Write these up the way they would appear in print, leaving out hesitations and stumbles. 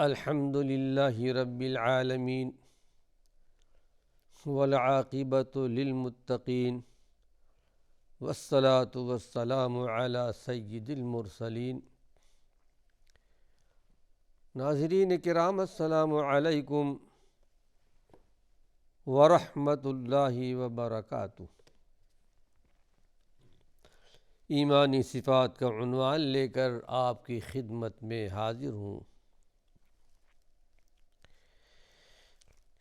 الحمد للہ رب العالمین والعاقبۃ للمتقین والصلاة والسلام علی سید المرسلین۔ ناظرین کرام السلام علیکم ورحمۃ اللہ وبرکاتہ۔ ایمانی صفات کا عنوان لے کر آپ کی خدمت میں حاضر ہوں۔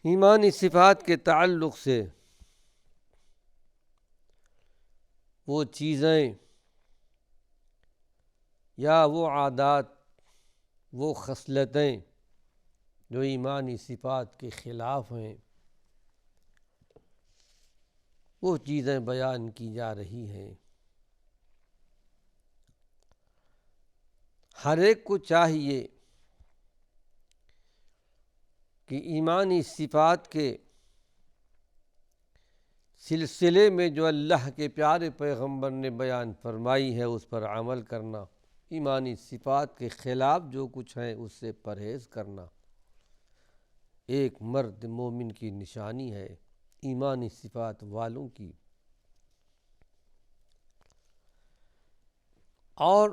ایمانی صفات کے تعلق سے وہ چیزیں یا وہ عادات، وہ خصلتیں جو ایمانی صفات کے خلاف ہیں، وہ چیزیں بیان کی جا رہی ہیں۔ ہر ایک کو چاہیے کہ ایمانی صفات کے سلسلے میں جو اللہ کے پیارے پیغمبر نے بیان فرمائی ہے اس پر عمل کرنا، ایمانی صفات کے خلاف جو کچھ ہیں اس سے پرہیز کرنا ایک مرد مومن کی نشانی ہے، ایمانی صفات والوں کی۔ اور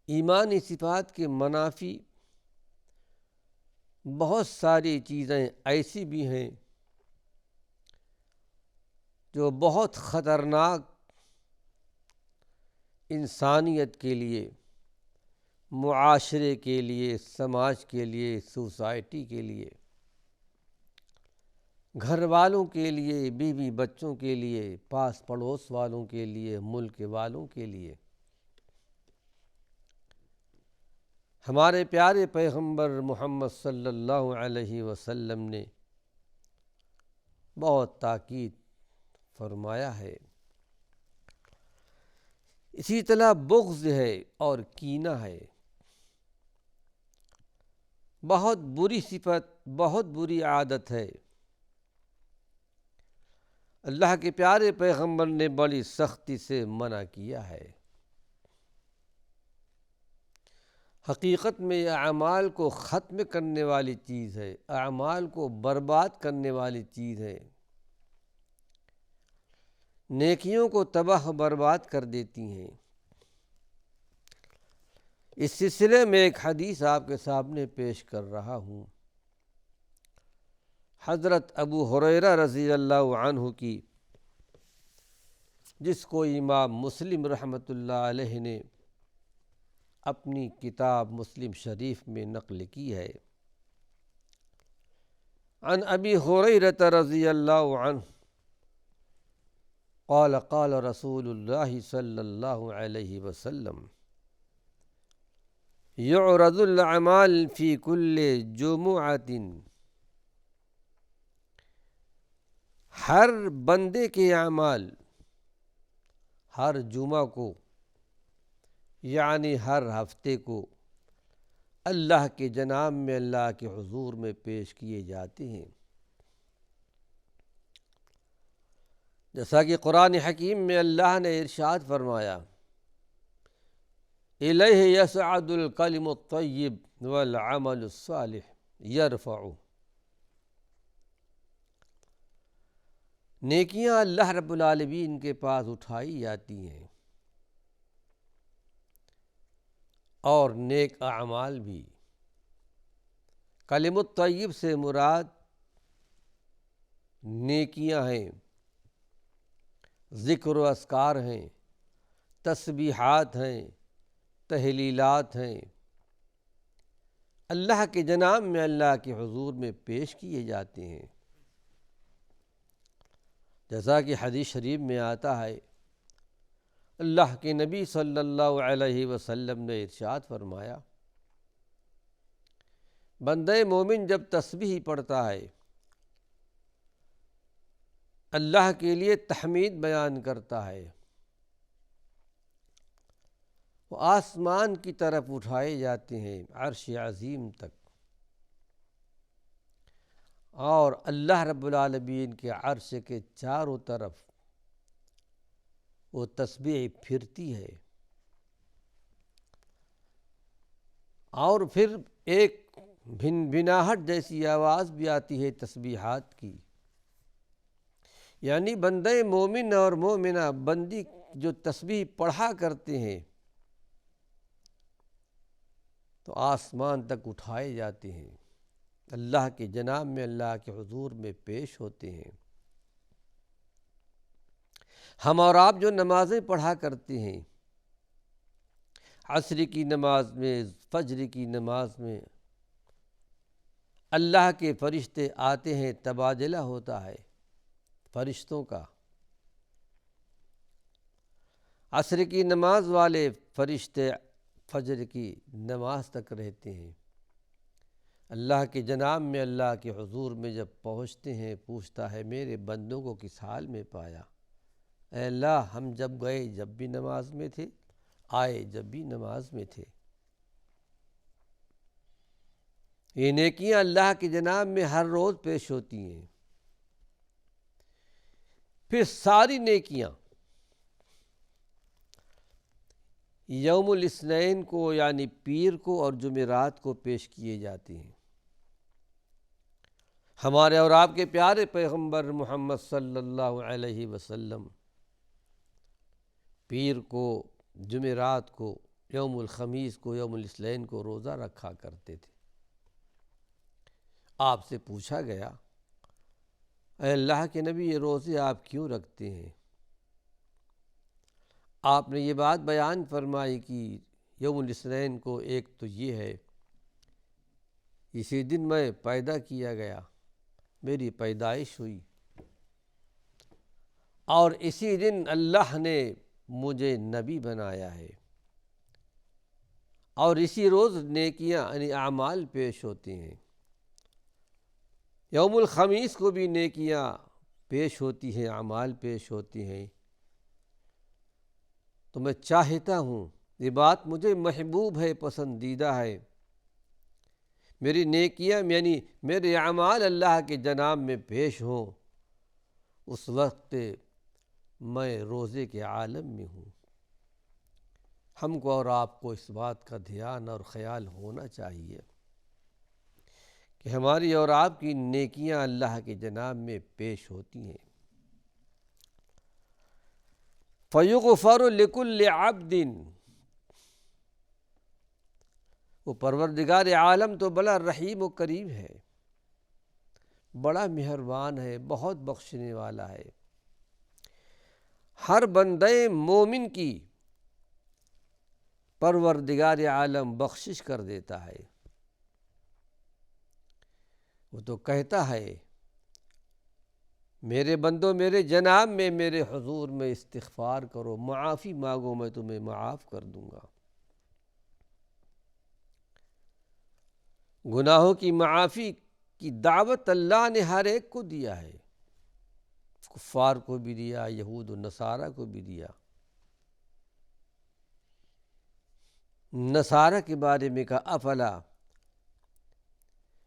ایمانی صفات کے منافی بہت ساری چیزیں ایسی بھی ہیں جو بہت خطرناک انسانیت کے لیے، معاشرے کے لیے، سماج کے لیے، سوسائٹی کے لیے، گھر والوں کے لیے، بیوی بچوں کے لیے، پاس پڑوس والوں کے لیے، ملک والوں کے لیے۔ ہمارے پیارے پیغمبر محمد صلی اللہ علیہ وسلم نے بہت تاکید فرمایا ہے۔ اسی طرح بغض ہے اور کینہ ہے، بہت بری صفت، بہت بری عادت ہے۔ اللہ کے پیارے پیغمبر نے بڑی سختی سے منع کیا ہے۔ حقیقت میں یہ اعمال کو ختم کرنے والی چیز ہے، اعمال کو برباد کرنے والی چیز ہے، نیکیوں کو تباہ و برباد کر دیتی ہیں۔ اس سلسلے میں ایک حدیث آپ کے سامنے پیش کر رہا ہوں۔ حضرت ابو ہریرہ رضی اللہ عنہ کی، جس کو امام مسلم رحمۃ اللہ علیہ نے اپنی کتاب مسلم شریف میں نقل کی ہے۔ عن ابی ہریرہ رضی اللہ عنہ قال قال رسول اللہ صلی اللہ علیہ وسلم یعرض الاعمال فی کل جمعۃ، ہر بندے کے اعمال ہر جمعہ کو یعنی ہر ہفتے کو اللہ کے جناب میں، اللہ کے حضور میں پیش کیے جاتے ہیں۔ جیسا کہ قرآن حکیم میں اللہ نے ارشاد فرمایا، الیہ یصعد الکلم الطیب والعمل الصالح یرفعہ۔ نیکیاں اللہ رب العالمین کے پاس اٹھائی جاتی ہیں اور نیک اعمال بھی۔ کلم الطیب سے مراد نیکیاں ہیں، ذکر و اذکار ہیں، تسبیحات ہیں، تحلیلات ہیں، اللہ کے جناب میں، اللہ کے حضور میں پیش کیے جاتے ہیں۔ جیسا کہ حدیث شریف میں آتا ہے، اللہ کے نبی صلی اللہ علیہ وسلم نے ارشاد فرمایا، بندہ مومن جب تسبیح پڑھتا ہے، اللہ کے لیے تحمید بیان کرتا ہے، وہ آسمان کی طرف اٹھائے جاتے ہیں، عرش عظیم تک، اور اللہ رب العالمین کے عرش کے چاروں طرف وہ تسبیح پھرتی ہے، اور پھر ایک بھناہٹ جیسی آواز بھی آتی ہے تسبیحات کی، یعنی بندے مومن اور مومنہ بندی جو تسبیح پڑھا کرتے ہیں تو آسمان تک اٹھائے جاتے ہیں، اللہ کے جناب میں، اللہ کے حضور میں پیش ہوتے ہیں۔ ہم اور آپ جو نمازیں پڑھا کرتے ہیں، عصر کی نماز میں، فجر کی نماز میں، اللہ کے فرشتے آتے ہیں، تبادلہ ہوتا ہے فرشتوں کا۔ عصر کی نماز والے فرشتے فجر کی نماز تک رہتے ہیں، اللہ کے جناب میں، اللہ کے حضور میں جب پہنچتے ہیں، پوچھتا ہے میرے بندوں کو کس حال میں پایا؟ اے اللہ، ہم جب گئے جب بھی نماز میں تھے، آئے جب بھی نماز میں تھے۔ یہ نیکیاں اللہ کے جناب میں ہر روز پیش ہوتی ہیں۔ پھر ساری نیکیاں یوم الاثنین کو یعنی پیر کو اور جمعرات کو پیش کیے جاتی ہیں۔ ہمارے اور آپ کے پیارے پیغمبر محمد صلی اللہ علیہ وسلم پیر کو، جمعرات کو، یوم الخمیس کو، یوم الاثنین کو روزہ رکھا کرتے تھے۔ آپ سے پوچھا گیا، اے اللہ کے نبی، یہ روزے آپ کیوں رکھتے ہیں؟ آپ نے یہ بات بیان فرمائی کہ یوم الاثنین کو ایک تو یہ ہے، اسی دن میں پیدا کیا گیا، میری پیدائش ہوئی، اور اسی دن اللہ نے مجھے نبی بنایا ہے، اور اسی روز نیکیاں یعنی اعمال پیش ہوتے ہیں۔ یوم الخمیس کو بھی نیکیاں پیش ہوتی ہیں، اعمال پیش ہوتی ہیں۔ تو میں چاہتا ہوں، یہ بات مجھے محبوب ہے، پسندیدہ ہے، میری نیکیاں یعنی میرے اعمال اللہ کے جناب میں پیش ہوں، اس وقت میں روزے کے عالم میں ہوں۔ ہم کو اور آپ کو اس بات کا دھیان اور خیال ہونا چاہیے کہ ہماری اور آپ کی نیکیاں اللہ کے جناب میں پیش ہوتی ہیں۔ فَيُغْفَرُ لِكُلِّ عَبْدٍ، وہ پروردگار عالم تو بڑا رحیم و کریم ہے، بڑا مہربان ہے، بہت بخشنے والا ہے۔ ہر بندے مومن کی پروردگار عالم بخشش کر دیتا ہے۔ وہ تو کہتا ہے، میرے بندو میرے جناب میں، میرے حضور میں استغفار کرو، معافی مانگو، میں تمہیں معاف کر دوں گا۔ گناہوں کی معافی کی دعوت اللہ نے ہر ایک کو دیا ہے، کفار کو بھی دیا، یہود و نصارہ کو بھی دیا۔ نصارہ کے بارے میں کہا، افلا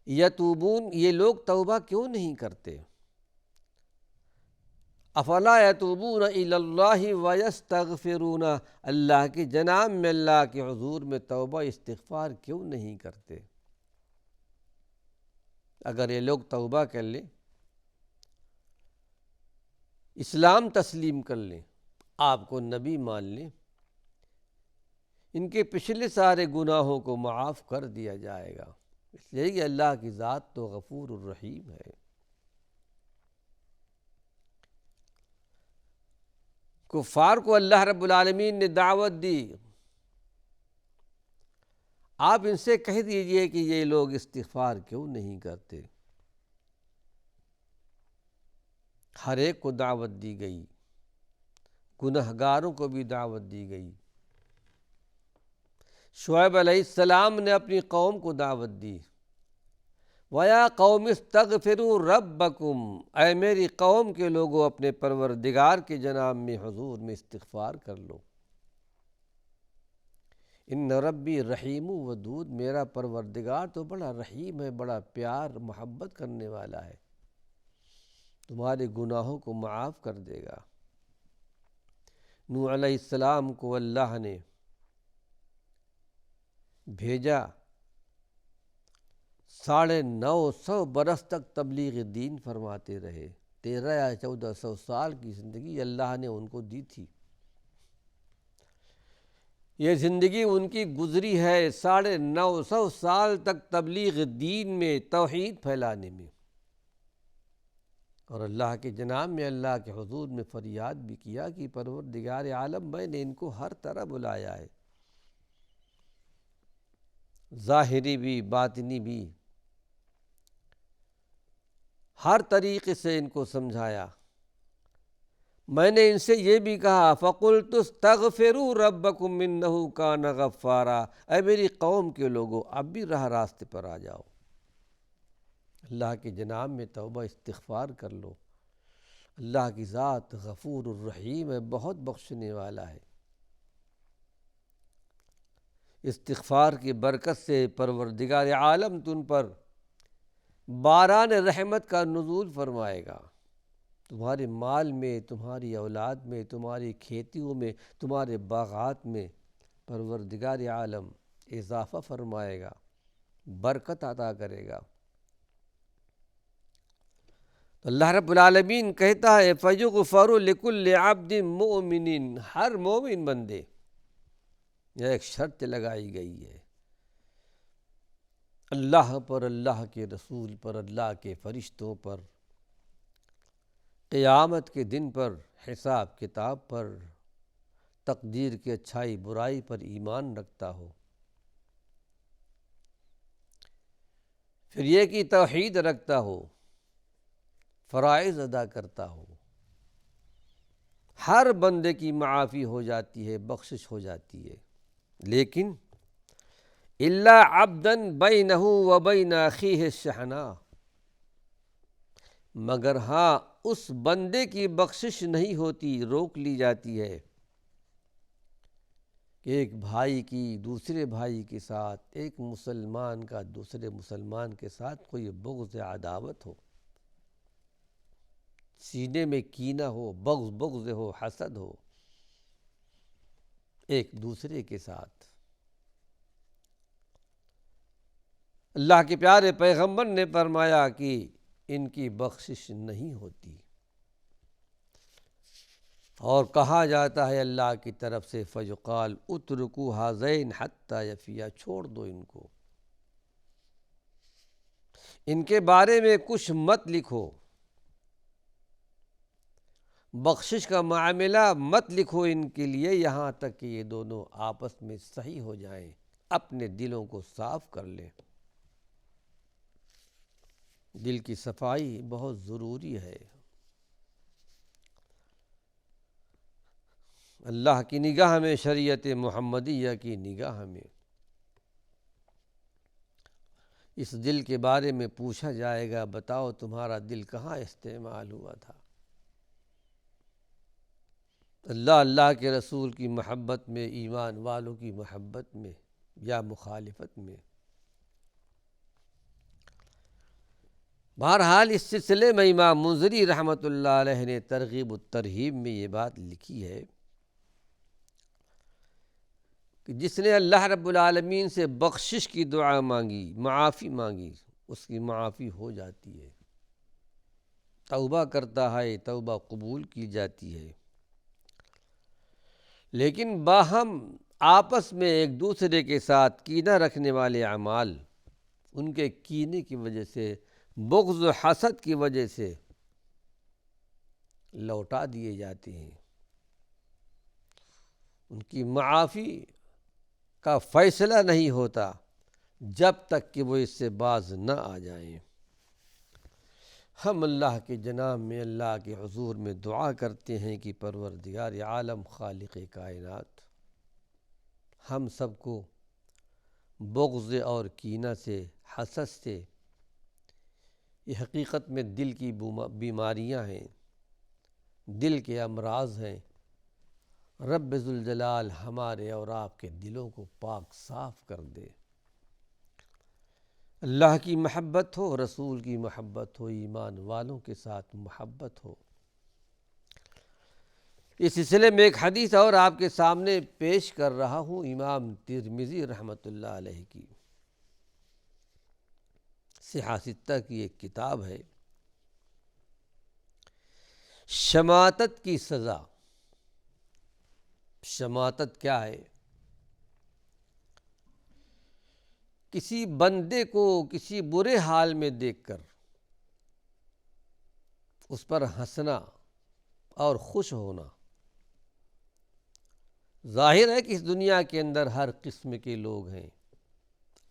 یتوبون، یہ لوگ توبہ کیوں نہیں کرتے؟ افلا یتوبون الی اللہ ویستغفرون، اللہ کے جناب میں، اللہ کے حضور میں توبہ استغفار کیوں نہیں کرتے؟ اگر یہ لوگ توبہ کر لیں، اسلام تسلیم کر لیں، آپ کو نبی مان لیں، ان کے پچھلے سارے گناہوں کو معاف کر دیا جائے گا، اس لیے کہ اللہ کی ذات تو غفور الرحیم ہے۔ کفار کو اللہ رب العالمین نے دعوت دی، آپ ان سے کہہ دیجئے کہ یہ لوگ استغفار کیوں نہیں کرتے؟ ہر ایک کو دعوت دی گئی، گنہگاروں کو بھی دعوت دی گئی۔ شعیب علیہ السلام نے اپنی قوم کو دعوت دی، وَيَا قَوْمِ اسْتَغْفِرُوا رَبَّكُمْ، اے میری قوم کے لوگوں، اپنے پروردگار کے جناب میں، حضور میں استغفار کر لو۔ ان ربی رحیم ودود، میرا پروردگار تو بڑا رحیم ہے، بڑا پیار محبت کرنے والا ہے، تمہارے گناہوں کو معاف کر دے گا۔ نوح علیہ السلام کو اللہ نے بھیجا 950 برس تک تبلیغ دین فرماتے رہے، 13 یا 1400 سال کی زندگی اللہ نے ان کو دی تھی۔ یہ زندگی ان کی گزری ہے 950 سال تک تبلیغ دین میں، توحید پھیلانے میں، اور اللہ کے جناب میں اللہ کے حضور میں فریاد بھی کیا کہ پروردگار عالم میں نے ان کو ہر طرح بلایا ہے، ظاہری بھی باطنی بھی، ہر طریقے سے ان کو سمجھایا۔ میں نے ان سے یہ بھی کہا فَقُلْتُ اسْتَغْفِرُوا رَبَّكُمْ إِنَّهُ كَانَ غَفَّارًا، اے میری قوم کے لوگوں اب بھی راہ راستے پر آ جاؤ، اللہ کے جناب میں توبہ استغفار کر لو، اللہ کی ذات غفور الرحیم ہے، بہت بخشنے والا ہے۔ استغفار کی برکت سے پروردگار عالم تم پر باران رحمت کا نزول فرمائے گا، تمہارے مال میں، تمہاری اولاد میں، تمہاری کھیتیوں میں، تمہارے باغات میں پروردگار عالم اضافہ فرمائے گا، برکت عطا کرے گا۔ اللہ رب العالمین کہتا ہے فَيُغْفَرُ لِكُلِّ عَبْدٍ مُؤْمِنٍ، ہر مومن بندے، یہ ایک شرط لگائی گئی ہے، اللہ پر، اللہ کے رسول پر، اللہ کے فرشتوں پر، قیامت کے دن پر، حساب کتاب پر، تقدیر کی اچھائی برائی پر ایمان رکھتا ہو، پھر یہ کہ توحید رکھتا ہو، فرائض ادا کرتا ہو، ہر بندے کی معافی ہو جاتی ہے، بخشش ہو جاتی ہے، لیکن الا عبدا بینہ و بین اخیہ الشحناء، مگر ہاں اس بندے کی بخشش نہیں ہوتی، روک لی جاتی ہے کہ ایک بھائی کی دوسرے بھائی کے ساتھ، ایک مسلمان کا دوسرے مسلمان کے ساتھ کوئی بغض عداوت ہو، سینے میں کینہ ہو، بغض ہو، حسد ہو ایک دوسرے کے ساتھ۔ اللہ کے پیارے پیغمبر نے فرمایا کہ ان کی بخشش نہیں ہوتی، اور کہا جاتا ہے اللہ کی طرف سے فَيُقَالُ اترکوا ہذین حتی یفیا، چھوڑ دو ان کو، ان کے بارے میں کچھ مت لکھو، بخشش کا معاملہ مت لکھو ان کے لیے، یہاں تک کہ یہ دونوں آپس میں صحیح ہو جائیں، اپنے دلوں کو صاف کر لیں۔ دل کی صفائی بہت ضروری ہے، اللہ کی نگاہ میں، شریعت محمدیہ کی نگاہ میں اس دل کے بارے میں پوچھا جائے گا، بتاؤ تمہارا دل کہاں استعمال ہوا تھا؟ اللہ کے رسول کی محبت میں، ایمان والوں کی محبت میں، یا مخالفت میں؟ بہرحال اس سلسلے میں امام منذری رحمۃ اللہ علیہ نے ترغیب الترہیب میں یہ بات لکھی ہے کہ جس نے اللہ رب العالمین سے بخشش کی دعا مانگی، معافی مانگی، اس کی معافی ہو جاتی ہے، توبہ کرتا ہے، توبہ قبول کی جاتی ہے، لیکن باہم آپس میں ایک دوسرے کے ساتھ کینہ رکھنے والے اعمال، ان کے کینے کی وجہ سے، بغض و حسد کی وجہ سے لوٹا دیے جاتے ہیں، ان کی معافی کا فیصلہ نہیں ہوتا جب تک کہ وہ اس سے باز نہ آ جائیں۔ ہم اللہ کے جناب میں، اللہ کے حضور میں دعا کرتے ہیں کہ پروردگار عالم، خالق کائنات، ہم سب کو بغض اور کینہ سے، حسد سے، یہ حقیقت میں دل کی بیماریاں ہیں، دل کے امراض ہیں، رب ذوالجلال ہمارے اور آپ کے دلوں کو پاک صاف کر دے۔ اللہ کی محبت ہو، رسول کی محبت ہو، ایمان والوں کے ساتھ محبت ہو۔ اس سلسلے میں ایک حدیث اور آپ کے سامنے پیش کر رہا ہوں، امام ترمذی رحمۃ اللہ علیہ کی۔ صحاح ستہ کی ایک کتاب ہے، شماتت کی سزا۔ شماتت کیا ہے؟ کسی بندے کو کسی برے حال میں دیکھ کر اس پر ہنسنا اور خوش ہونا۔ ظاہر ہے کہ اس دنیا کے اندر ہر قسم کے لوگ ہیں،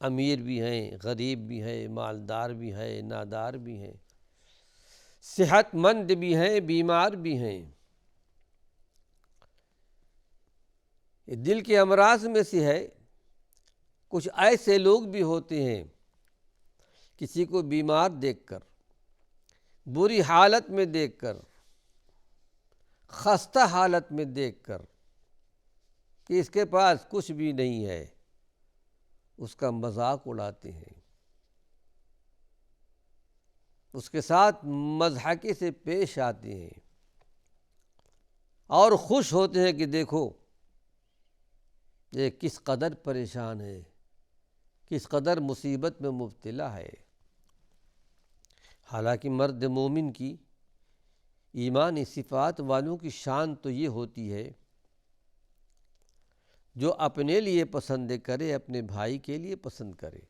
امیر بھی ہیں، غریب بھی ہیں، مالدار بھی ہیں، نادار بھی ہیں، صحت مند بھی ہیں، بیمار بھی ہیں۔ یہ دل کے امراض میں سے ہے۔ کچھ ایسے لوگ بھی ہوتے ہیں، کسی کو بیمار دیکھ کر، بری حالت میں دیکھ کر، خستہ حالت میں دیکھ کر کہ اس کے پاس کچھ بھی نہیں ہے، اس کا مذاق اڑاتے ہیں، اس کے ساتھ مضحکے سے پیش آتے ہیں اور خوش ہوتے ہیں کہ دیکھو یہ کس قدر پریشان ہے، کس قدر مصیبت میں مبتلا ہے۔ حالانکہ مرد مومن کی، ایمانی صفات والوں کی شان تو یہ ہوتی ہے جو اپنے لیے پسند کرے اپنے بھائی کے لیے پسند کرے۔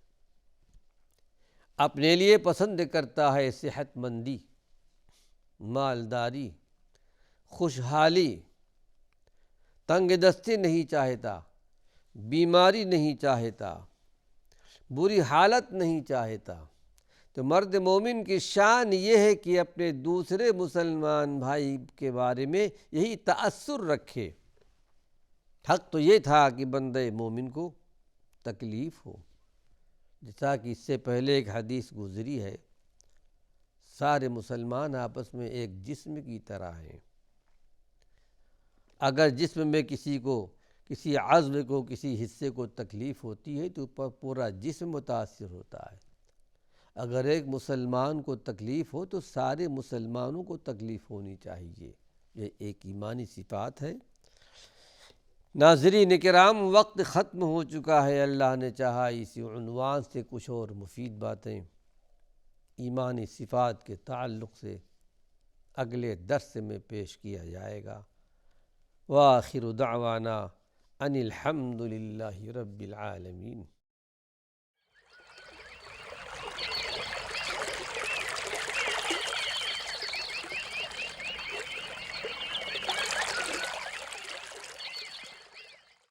اپنے لیے پسند کرتا ہے صحت مندی، مالداری، خوشحالی، تنگ دستی نہیں چاہتا، بیماری نہیں چاہتا، بری حالت نہیں چاہتا۔ تو مرد مومن کی شان یہ ہے کہ اپنے دوسرے مسلمان بھائی کے بارے میں یہی تأثر رکھے۔ حق تو یہ تھا کہ بندے مومن کو تکلیف ہو، جیسا کہ اس سے پہلے ایک حدیث گزری ہے، سارے مسلمان آپس میں ایک جسم کی طرح ہیں۔ اگر جسم میں کسی کو، کسی عضو کو، کسی حصے کو تکلیف ہوتی ہے تو پورا جسم متاثر ہوتا ہے۔ اگر ایک مسلمان کو تکلیف ہو تو سارے مسلمانوں کو تکلیف ہونی چاہیے۔ یہ ایک ایمانی صفات ہے۔ ناظرین کرام، وقت ختم ہو چکا ہے۔ اللہ نے چاہا اسی عنوان سے کچھ اور مفید باتیں ایمانی صفات کے تعلق سے اگلے درس میں پیش کیا جائے گا۔ وآخر دعوانا ان الحمد للہ رب العالمین۔